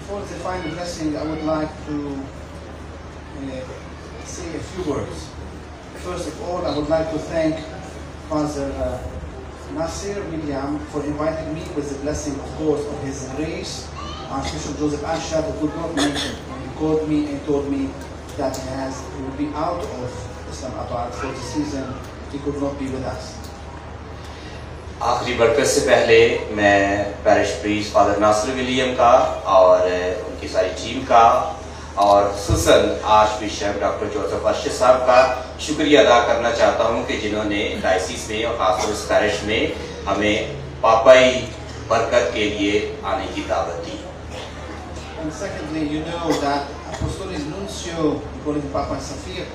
Before the final blessing, I would like to say a few words. First of all, I would like to thank Father Naaser William for inviting me with the blessing, of course, of his grace. Archbishop Joseph Asher could not make it. He called me and told me that he will be out of Islamabad for the season. He could not be with us. आखिरी बरकत से पहले मैं perish priest father नासर William का और उनकी सारी team का और खुसूसन आर्चबिशप डॉक्टर जोसेफ अर्शद साहब का शुक्रिया अदा करना चाहता हूं कि जिन्होंने डायसिस में और खासतौर से पेरिश में हमें पापाई बरकत के लिए आने की दावत दी। And secondly, you know that Apostolic Nuncio, according to Papa Safir,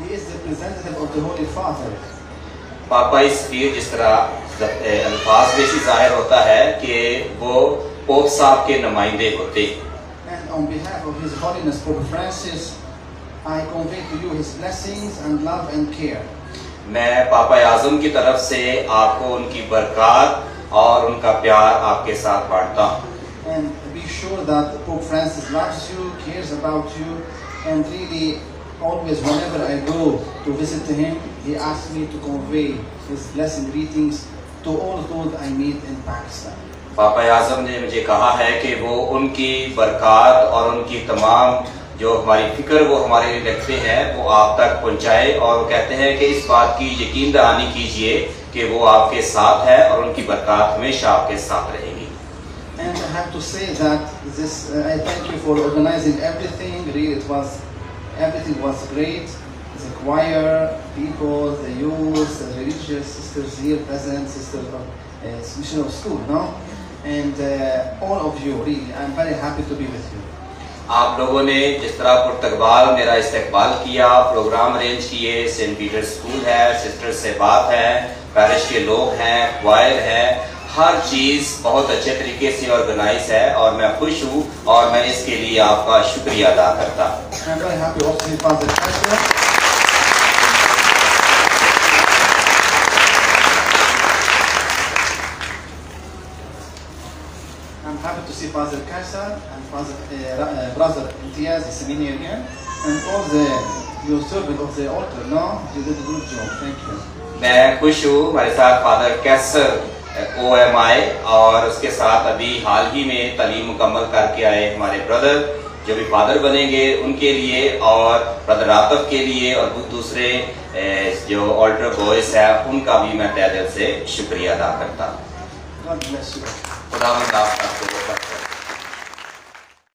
he is the representative of the Holy Father. पापाई सफीर जिस तरह अल्फाज में से जाहिर होता है कि वो पोप साहब के नुमाइंदे होते हैं। And on behalf of His Holiness Pope Francis, I convey to you his blessings and love and care. मैं पापा आज़म की तरफ से आपको उनकी बरकत और उनका प्यार आपके साथ बांटता हूँ। And be sure that Pope Francis loves you, cares about you, and really always whenever I go to visit him, he asks me to convey his blessing greetings to all those I meet in Pakistan. पापा आज़म ने मुझे कहा है कि वो उनकी बरकत और उनकी तमाम जो हमारी फिक्र वो हमारे लिए रखते हैं वो आप तक पहुंचाए और वो कहते हैं कि इस बात की यकीन दहानी कीजिए कि वो आपके साथ है और उनकी बरकत हमेशा आपके साथ रहेगी। And I have to say that this I thank you for organizing everything. Really, everything was great. The choir, people, the youth, the religious sisters here present, sisters of mission of school, no? And all of you, really, I'm very happy to be with you. आप लोगों ने जिस तरह पुर्तकबाल मेरा इस्तकबाल किया, programme arrange किए, Saint Peter school है, सिस्टर से बात है, पेरिश के लोग हैं, क्वायर है, हर चीज बहुत अच्छे तरीके से ऑर्गेनाइज है और मैं खुश हूँ और मैं इसके लिए आपका शुक्रिया अदा करता हूँ। I'm very happy also to be Father Kaiser. I'm happy to see Father Kaiser and Brother Imtiaz, the seminarian, and all your servant of the altar. No, you did a good job. Thank you. मैं खुश हूँ हमारे साथ father कैसर OMI और उसके साथ अभी हाल ही में तालीम मुकम्मल करके आए हमारे ब्रदर जो भी फादर बनेंगे उनके लिए और ब्रदर आतफ के लिए और दूसरे जो ऑल्टर बॉयज है उनका भी मैं तहे दिल से शुक्रिया अदा करता हूँ। God bless you. खुदावंद आपको